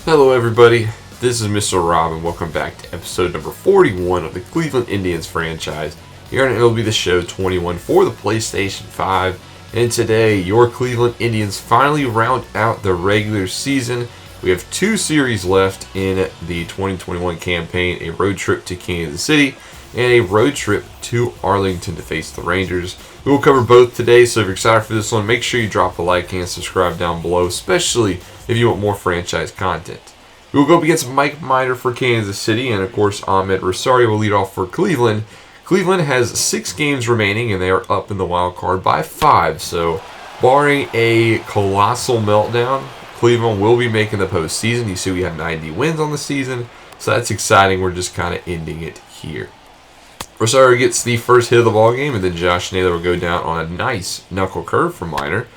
Hello everybody, this is Mr. Rob and welcome back to episode number 41 of the Cleveland Indians franchise here on MLB The Show 21 for the PlayStation 5. And today, your Cleveland Indians finally round out the regular season. We have two series left in the 2021 campaign, a road trip to Kansas City and a road trip to Arlington to face the Rangers. We will cover both today, so if you're excited for this one, make sure you drop a like and subscribe down below, especially if you want more franchise content. We will go up against Mike Minor for Kansas City, and of course Ahmed Rosario will lead off for Cleveland. Cleveland has 6 games remaining, and they are up in the wild card by 5, so barring a colossal meltdown, Cleveland will be making the postseason. You see we have 90 wins on the season, so that's exciting. We're just kind of ending it here. Rosario gets the first hit of the ball game, and then Josh Naylor will go down on a nice knuckle curve from Minor.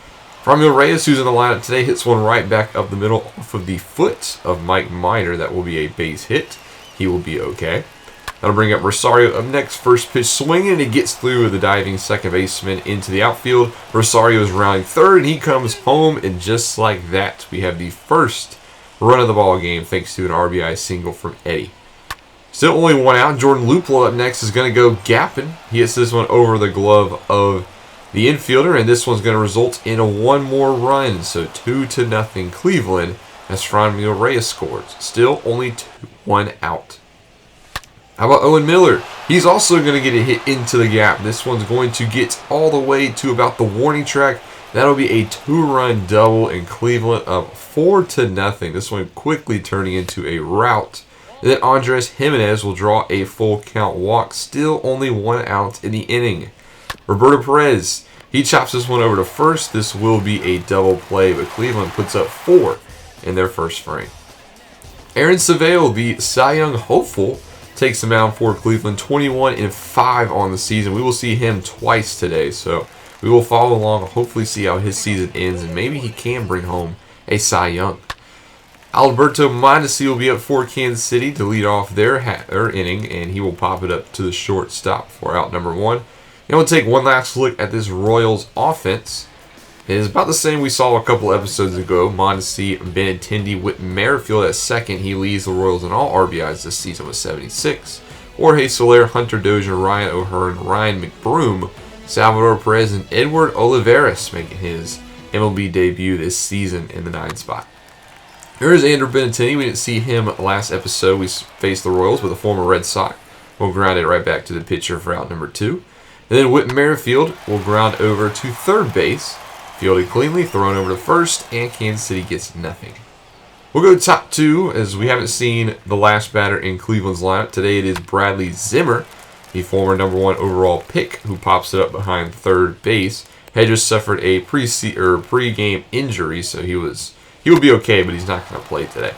Francisco Reyes, who's in the lineup today, hits one right back up the middle off of the foot of Mike Minor. That will be a base hit. He will be okay. That'll bring up Rosario up next. First pitch swinging, and he gets through the diving second baseman into the outfield. Rosario is rounding third, and he comes home, and just like that, we have the first run of the ball game thanks to an RBI single from Eddie. Still only one out. Jordan Luplow up next is going to go gapping. He hits this one over the glove of the infielder, and this one's going to result in a one more run. So 2-0 Cleveland as Francisco Reyes scores. Still only 1 out. How about Owen Miller? He's also going to get a hit into the gap. This one's going to get all the way to about the warning track. That'll be a 2-run double, and Cleveland up 4-0. This one quickly turning into a rout. And then Andres Jimenez will draw a full count walk. Still only 1 out in the inning. Roberto Perez, he chops this one over to first. This will be a double play, but Cleveland puts up 4 in their first frame. Aaron Savale, the Cy Young hopeful, takes the mound for Cleveland. 21-5 on the season. We will see him twice today, so we will follow along, hopefully see how his season ends, and maybe he can bring home a Cy Young. Alberto Mondesi will be up for Kansas City to lead off their inning, and he will pop it up to the shortstop for out number 1. And we'll take one last look at this Royals offense. It is about the same we saw a couple episodes ago. Mondesi, Benintendi, Whit Merrifield at second. He leads the Royals in all RBIs this season with 76. Jorge Soler, Hunter Dozier, Ryan O'Hearn, Ryan McBroom, Salvador Perez, and Edward Olivares making his MLB debut this season in the 9th spot. Here's Andrew Benintendi. We didn't see him last episode. We faced the Royals with a former Red Sox. We'll ground it right back to the pitcher for out number 2. And then Whit Merrifield will ground over to third base. Fielded cleanly, thrown over to first, and Kansas City gets nothing. We'll go top 2 as we haven't seen the last batter in Cleveland's lineup. Today it is Bradley Zimmer, the former number 1 overall pick, who pops it up behind third base. Had just suffered a pre-game injury, so he will be okay, but he's not going to play today.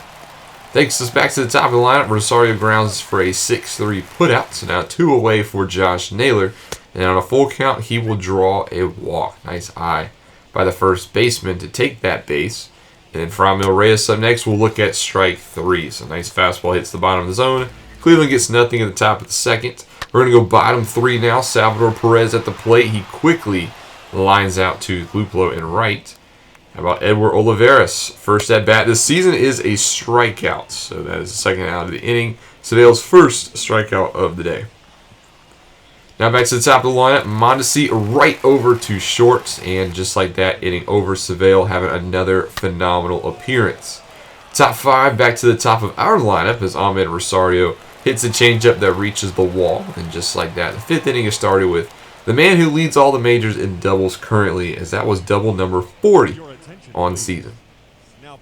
Takes us back to the top of the lineup. Rosario grounds for a 6-3 putout, so now 2 away for Josh Naylor. And on a full count, he will draw a walk. Nice eye by the first baseman to take that base. And then Francisco Reyes up next. We'll look at strike 3. So nice fastball hits the bottom of the zone. Cleveland gets nothing at the top of the second. We're going to go bottom 3 now. Salvador Perez at the plate. He quickly lines out to Luplow in right. How about Edward Olivares? First at bat this season is a strikeout. So that is the second out of the inning. Savale's first strikeout of the day. Now back to the top of the lineup. Mondesi right over to short. And just like that, inning over. Savale having another phenomenal appearance. Top 5 back to the top of our lineup as Ahmed Rosario hits a changeup that reaches the wall. And just like that, the 5th inning is started with the man who leads all the majors in doubles currently, as that was double number 40 on season.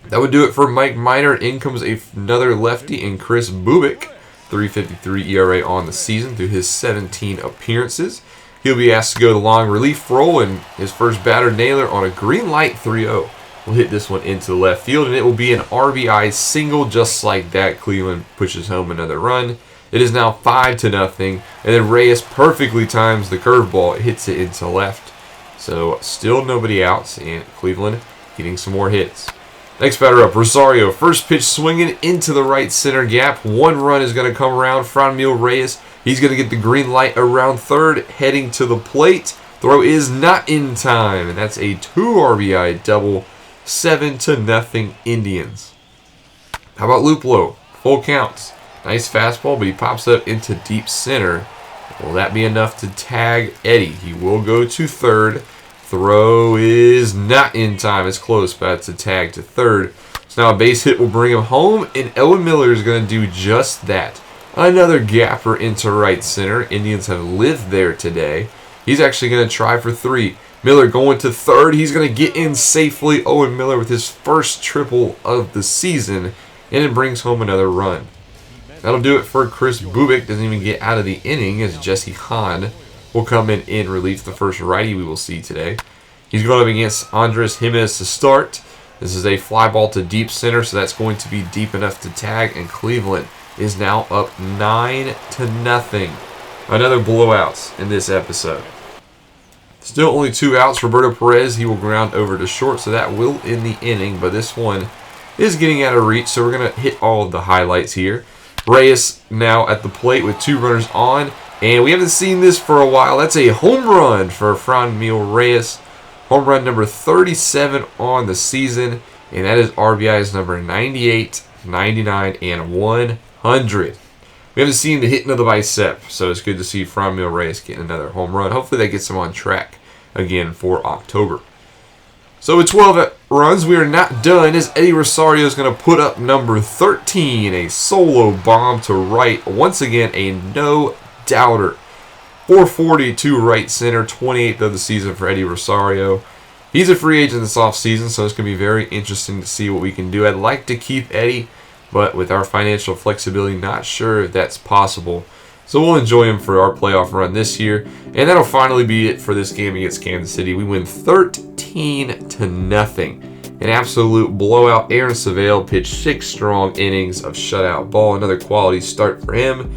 That would do it for Mike Minor. In comes another lefty in Chris Bubic. 3.53 ERA on the season through his 17 appearances. He'll be asked to go the long relief role, and his first batter, Naylor, on a green light 3-0. Will hit this one into the left field, and it will be an RBI single just like that. Cleveland pushes home another run. It is now 5-0, and then Reyes perfectly times the curveball. It hits it into left. So still nobody out, and Cleveland getting some more hits. Next batter up, Rosario. First pitch swinging into the right center gap. 1 run is going to come around. Francisco Reyes, he's going to get the green light around third, heading to the plate. Throw is not in time, and that's a 2 RBI double. 7-0 Indians. How about Luplow? Full counts. Nice fastball, but he pops up into deep center. Will that be enough to tag Eddie? He will go to third. Throw is not in time. It's close, but it's a tag to third. So now a base hit will bring him home, and Owen Miller is going to do just that. Another gapper into right center. Indians have lived there today. He's actually going to try for 3. Miller going to third. He's going to get in safely. Owen Miller with his first triple of the season, and it brings home another run. That'll do it for Chris Bubik. Doesn't even get out of the inning as Jesse Hahn will come in relief, the first righty we will see today. He's going up against Andres Jimenez to start. This is a fly ball to deep center, so that's going to be deep enough to tag, and Cleveland is now up 9-0. Another blowout in this episode. Still only 2 outs. Roberto Perez, he will ground over to short, so that will end the inning, but this one is getting out of reach, so we're going to hit all of the highlights here. Reyes now at the plate with 2 runners on, and we haven't seen this for a while. That's a home run for Franmil Reyes. Home run number 37 on the season, and that is RBIs number 98, 99, and 100. We haven't seen the hitting of the bicep, so it's good to see Franmil Reyes getting another home run. Hopefully that gets him on track again for October. So with 12 runs, we are not done as Eddie Rosario is going to put up number 13, a solo bomb to right. Once again, a no-doubter. 440 to right center, 28th of the season for Eddie Rosario. He's a free agent this offseason, so it's going to be very interesting to see what we can do. I'd like to keep Eddie, but with our financial flexibility, not sure if that's possible. So we'll enjoy him for our playoff run this year. And that'll finally be it for this game against Kansas City. We win 13-0. An absolute blowout. Aaron Savale pitched 6 strong innings of shutout ball. Another quality start for him.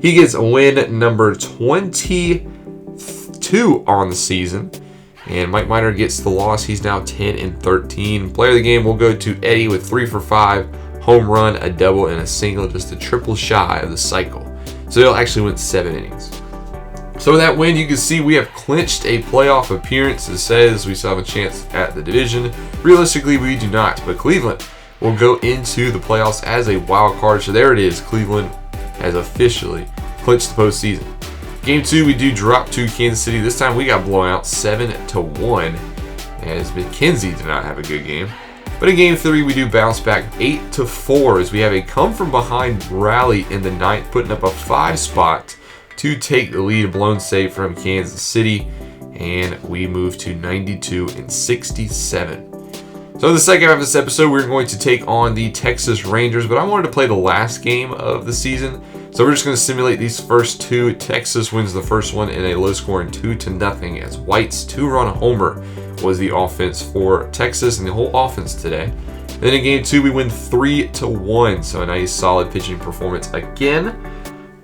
He gets win number 22 on the season. And Mike Minor gets the loss. He's now 10-13. Player of the game will go to Eddie with 3 for 5. Home run, a double, and a single. Just a triple shy of the cycle. So he'll actually win 7 innings. So with that win, you can see we have clinched a playoff appearance. It says we still have a chance at the division. Realistically, we do not. But Cleveland will go into the playoffs as a wild card. So there it is. Cleveland has officially clinched the postseason. Game 2, we do drop to Kansas City. This time we got blown out 7-1 as McKenzie did not have a good game. But in Game 3, we do bounce back 8-4 as we have a come-from-behind rally in the 9th, putting up a 5 spot to take the lead. A blown save from Kansas City, and we move to 92-67. So in the second half of this episode, we're going to take on the Texas Rangers, but I wanted to play the last game of the season. So we're just going to simulate these first 2. Texas wins the first one in a low-scoring 2-0 as White's 2-run homer was the offense for Texas and the whole offense today. Then in Game 2, we win 3-1. So a nice solid pitching performance again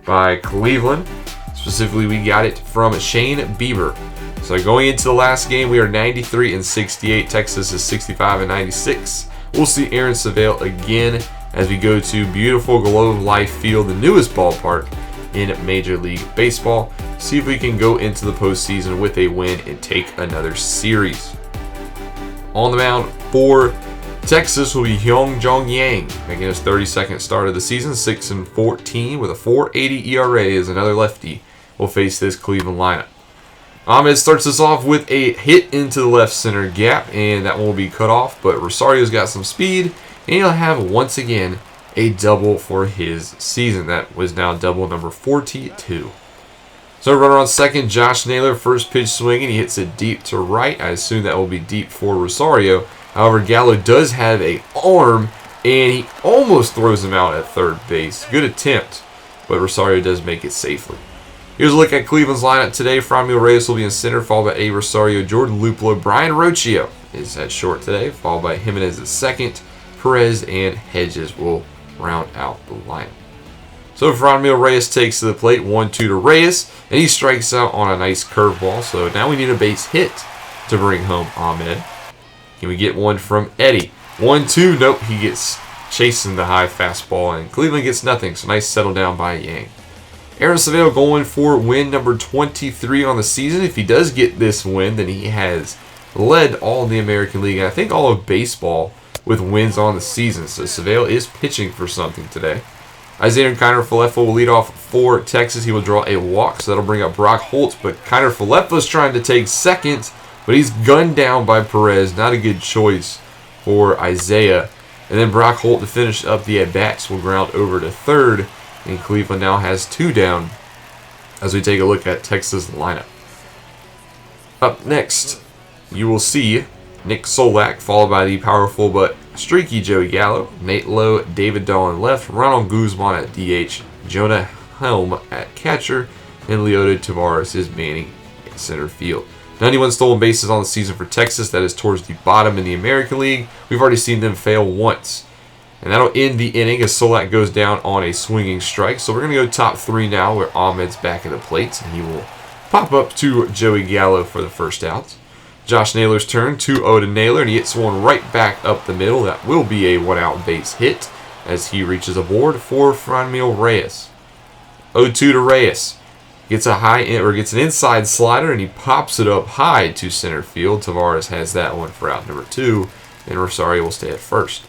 by Cleveland. Specifically, we got it from Shane Bieber. So going into the last game, we are 93-68. Texas is 65-96. We'll see Aaron Savale again as we go to beautiful Globe Life Field, the newest ballpark in Major League Baseball. See if we can go into the postseason with a win and take another series. On the mound for Texas will be Hyung Jong Yang, making his 32nd start of the season, 6-14 with a 4.80 ERA as another lefty will face this Cleveland lineup. Ahmed starts us off with a hit into the left center gap, and that one will be cut off, but Rosario's got some speed, and he'll have once again a double for his season. That was now double number 42. So runner on second, Josh Naylor, first pitch swinging. He hits it deep to right. I assume that will be deep for Rosario. However, Gallo does have an arm, and he almost throws him out at third base. Good attempt, but Rosario does make it safely. Here's a look at Cleveland's lineup today. Franmil Reyes will be in center, followed by A. Rosario, Jordan Luplow. Brian Rocchio is at short today, followed by Jimenez at second. Perez and Hedges will round out the lineup. So Franmil Reyes takes to the plate, 1-2 to Reyes, and he strikes out on a nice curveball. So now we need a base hit to bring home Ahmed. Can we get one from Eddie? 1-2, nope, he gets chasing the high fastball, and Cleveland gets nothing. So nice settle down by Yang. Aaron Savale going for win number 23 on the season. If he does get this win, then he has led all of the American League, and I think all of baseball, with wins on the season. So Seville is pitching for something today. Isaiah Kiner-Falefa will lead off for Texas. He will draw a walk, so that'll bring up Brock Holt. But Kiner-Falefa is trying to take second, but he's gunned down by Perez. Not a good choice for Isaiah. And then Brock Holt, to finish up the at-bats, will ground over to third. And Cleveland now has 2 down as we take a look at Texas' lineup. Up next, you will see Nick Solak, followed by the powerful but streaky Joey Gallo, Nate Lowe, David Dahl in left, Ronald Guzman at DH, Jonah Helm at catcher, and Leota Tavares is manning at center field. 91 stolen bases on the season for Texas. That is towards the bottom in the American League. We've already seen them fail once. And that'll end the inning as Solak goes down on a swinging strike. So we're going to go top 3 now, where Ahmed's back at the plate, and he will pop up to Joey Gallo for the first out. Josh Naylor's turn, 2-0 to Naylor, and he hits one right back up the middle. That will be a 1-out base hit as he reaches aboard for Franmil Reyes. 0-2 to Reyes. Gets an inside slider, and he pops it up high to center field. Tavares has that one for out number 2, and Rosario will stay at first.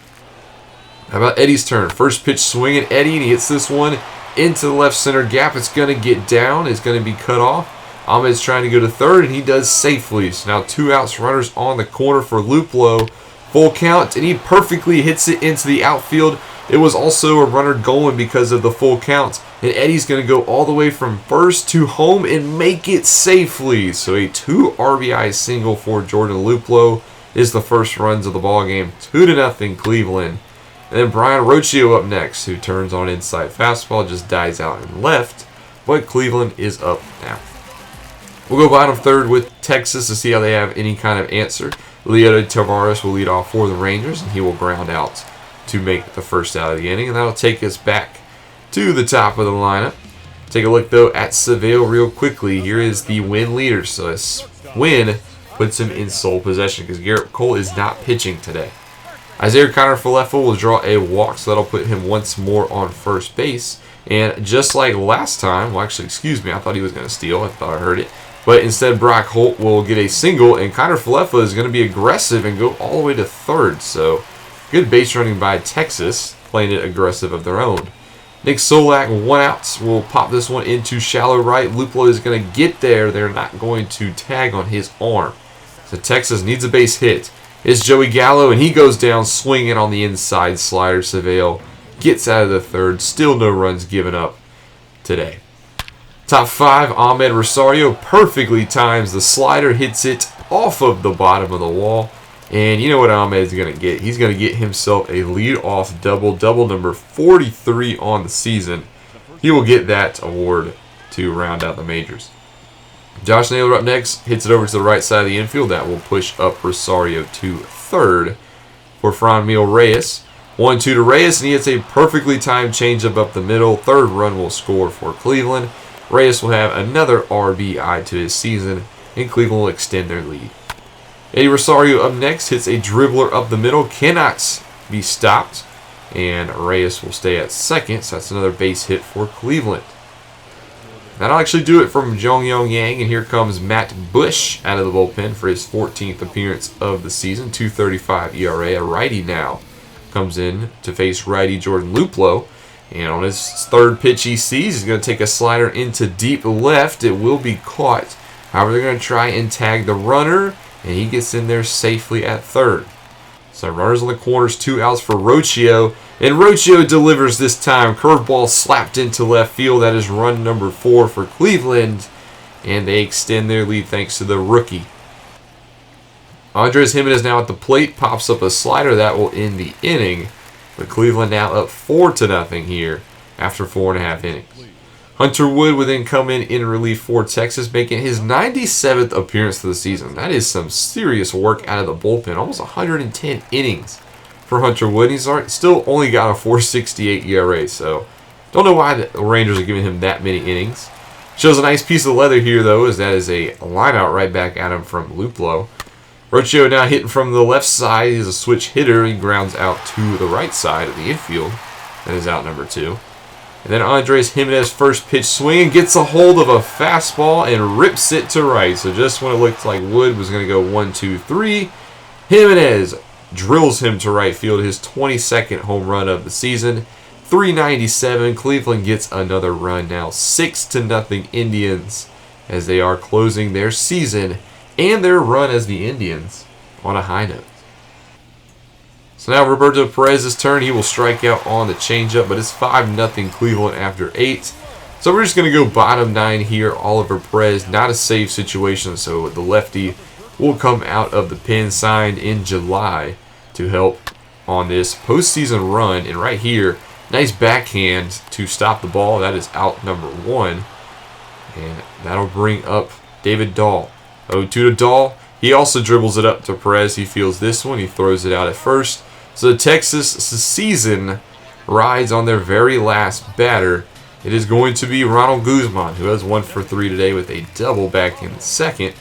How about Eddie's turn? First pitch swinging Eddie, and he hits this one into the left center gap. It's going to get down. It's going to be cut off. Ahmed's trying to go to third, and he does safely. So now 2 outs, runners on the corner for Luplow. Full count, and he perfectly hits it into the outfield. It was also a runner going because of the full count. And Eddie's going to go all the way from first to home and make it safely. So a 2 RBI single for Jordan Luplow is the first runs of the ballgame. 2-0 Cleveland. And then Brian Rocchio up next, who turns on inside fastball, just dies out and left. But Cleveland is up now. We'll go bottom third with Texas to see how they have any kind of answer. Leota Tavares will lead off for the Rangers, and he will ground out to make the first out of the inning. And that'll take us back to the top of the lineup. Take a look, though, at Seville real quickly. Here is the win leader. So this win puts him in sole possession because Garrett Cole is not pitching today. Isaiah Kiner-Falefa will draw a walk, so that'll put him once more on first base. And just like last time, well, actually, excuse me, I thought he was going to steal. I thought I heard it. But instead, Brock Holt will get a single, and Kiner-Falefa is going to be aggressive and go all the way to third. So good base running by Texas, playing it aggressive of their own. Nick Solak, 1 out, will pop this one into shallow right. Luplow is going to get there. They're not going to tag on his arm. So Texas needs a base hit. It's Joey Gallo, and he goes down swinging on the inside slider. Seville gets out of the third. Still no runs given up today. Top 5, Ahmed Rosario perfectly times the slider, hits it off of the bottom of the wall. And you know what Ahmed's going to get? He's going to get himself a lead-off double number 43 on the season. He will get that award to round out the majors. Josh Naylor up next, hits it over to the right side of the infield. That will push up Rosario to third for Franmil Reyes. 1-2 to Reyes, and he hits a perfectly timed changeup up the middle. Third run will score for Cleveland. Reyes will have another RBI to his season, and Cleveland will extend their lead. Eddie Rosario up next, hits a dribbler up the middle, cannot be stopped, and Reyes will stay at second, so that's another base hit for Cleveland. That'll actually do it from Jong-Yong Yang, and here comes Matt Bush out of the bullpen for his 14th appearance of the season, 2.35 ERA. A righty now comes in to face righty Jordan Luplow. And on his third pitch he sees, he's going to take a slider into deep left. It will be caught. However, they're going to try and tag the runner, and he gets in there safely at third. So runners on the corners, 2 outs for Rocchio. And Rocchio delivers this time. Curveball slapped into left field. That is run number 4 for Cleveland. And they extend their lead thanks to the rookie. Andres Jimenez now at the plate. Pops up a slider. That will end the inning. But Cleveland now up 4-0 here after 4.5 innings. Hunter Wood would then come in relief for Texas, making his 97th appearance of the season. That is some serious work out of the bullpen. Almost 110 innings for Hunter Wood. He's still only got a 4.68 ERA, so don't know why the Rangers are giving him that many innings. Shows a nice piece of leather here, though, as that is a line out right back at him from Luplow. Rocchio now hitting from the left side. He's a switch hitter. He grounds out to the right side of the infield. That is out number 2. And then Andres Jimenez first pitch swing gets a hold of a fastball and rips it to right. So just when it looked like Wood was going to go 1, 2, 3, Jimenez drills him to right field, his 22nd home run of the season. 397. Cleveland gets another run now. 6-0 Indians as they are closing their season and their run as the Indians on a high note. So now Roberto Perez's turn. He will strike out on the changeup, but it's 5-0 Cleveland after 8. So we're just going to go bottom 9 here. Oliver Perez, not a save situation, so the lefty will come out of the pen, signed in July to help on this postseason run. And right here, nice backhand to stop the ball. That is out number 1. And that'll bring up David Dahl. 0-2 to Dahl. He also dribbles it up to Perez. He feels this one. He throws it out at first. So the Texas season rides on their very last batter. It is going to be Ronald Guzman, who has 1 for 3 today with a double back in the second.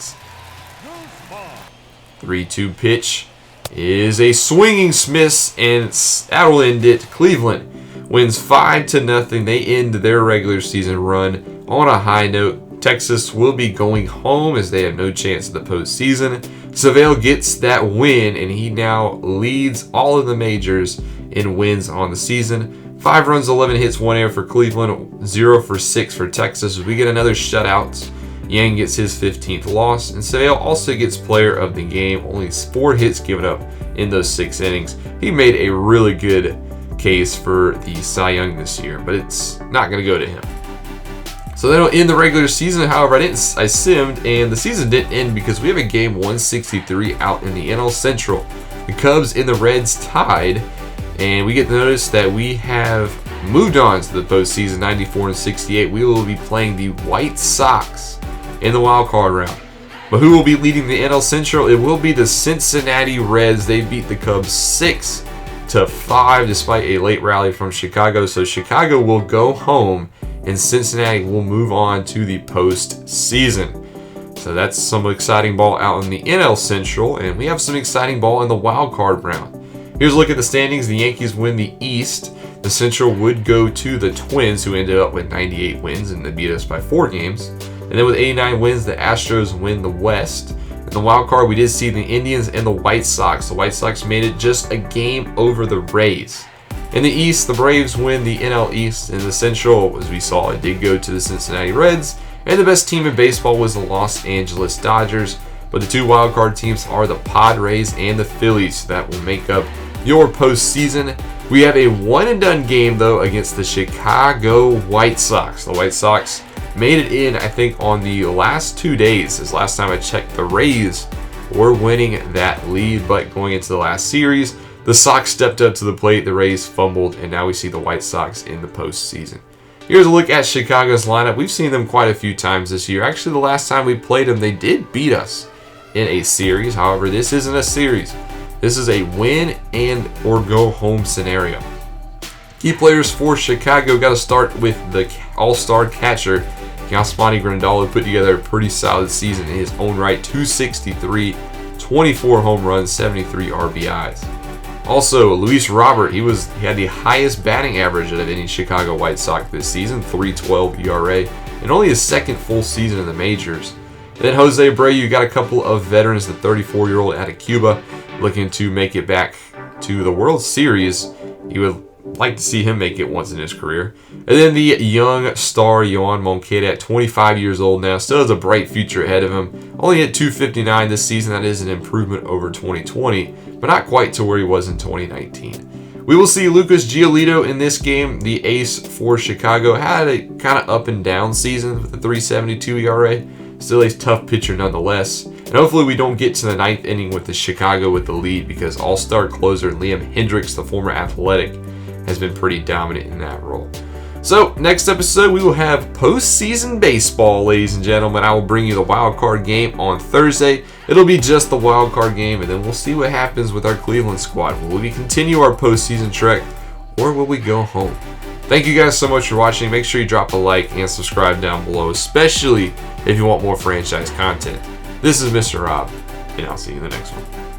3-2 pitch is a swinging miss, and that'll end it. Cleveland wins 5-0. They end their regular season run on a high note. Texas will be going home as they have no chance of the postseason. Savale gets that win, and he now leads all of the majors in wins on the season. 5 runs, 11 hits, 1 error for Cleveland, 0 for 6 for Texas. We get another shutout. Yang gets his 15th loss, and Savale also gets player of the game. Only 4 hits given up in those 6 innings. He made a really good case for the Cy Young this year, but it's not going to go to him. So that'll end the regular season. However, I simmed, and the season didn't end because we have a game 163 out in the NL Central. The Cubs and the Reds tied, and we get to notice that we have moved on to the postseason, 94-68. We will be playing the White Sox in the wild card round. But who will be leading the NL Central? It will be the Cincinnati Reds. They beat the Cubs 6-5 despite a late rally from Chicago. So Chicago will go home, and Cincinnati will move on to the postseason. So that's some exciting ball out in the NL Central, and we have some exciting ball in the wild card round. Here's a look at the standings. The Yankees win the East. The Central would go to the Twins, who ended up with 98 wins, and they beat us by 4 games. And then with 89 wins, the Astros win the West. In the wild card, we did see the Indians and the White Sox. The White Sox made it just a game over the Rays. In the East, the Braves win the NL East. In the Central, as we saw, it did go to the Cincinnati Reds. And the best team in baseball was the Los Angeles Dodgers. But the 2 wildcard teams are the Padres and the Phillies. That will make up your postseason. We have a one-and-done game, though, against the Chicago White Sox. The White Sox made it in, I think, on the last 2 days. As last time I checked, the Rays were winning that lead. But going into the last series, the Sox stepped up to the plate, the Rays fumbled, and now we see the White Sox in the postseason. Here's a look at Chicago's lineup. We've seen them quite a few times this year. Actually, the last time we played them, they did beat us in a series. However, this isn't a series. This is a win and or go home scenario. Key players for Chicago, got to start with the all-star catcher, Yasmani Grandal, who put together a pretty solid season in his own right. 263, 24 home runs, 73 RBIs. Also, Luis Robert, he had the highest batting average of any Chicago White Sox this season, 3.12 ERA, and only his second full season in the majors. And then Jose Abreu, you got a couple of veterans, the 34-year-old out of Cuba, looking to make it back to the World Series. You would like to see him make it once in his career. And then the young star, Yohan Moncada, at 25 years old now, still has a bright future ahead of him. Only hit 259 this season. That is an improvement over 2020, but not quite to where he was in 2019. We will see Lucas Giolito in this game. The ace for Chicago had a kind of up and down season with a 3.72 ERA. Still a tough pitcher nonetheless. And hopefully we don't get to the 9th inning with the Chicago with the lead, because all-star closer Liam Hendriks, the former Athletic, has been pretty dominant in that role. So, next episode, we will have postseason baseball, ladies and gentlemen. I will bring you the wild card game on Thursday. It'll be just the wild card game, and then we'll see what happens with our Cleveland squad. Will we continue our postseason trek, or will we go home? Thank you guys so much for watching. Make sure you drop a like and subscribe down below, especially if you want more franchise content. This is Mr. Rob, and I'll see you in the next one.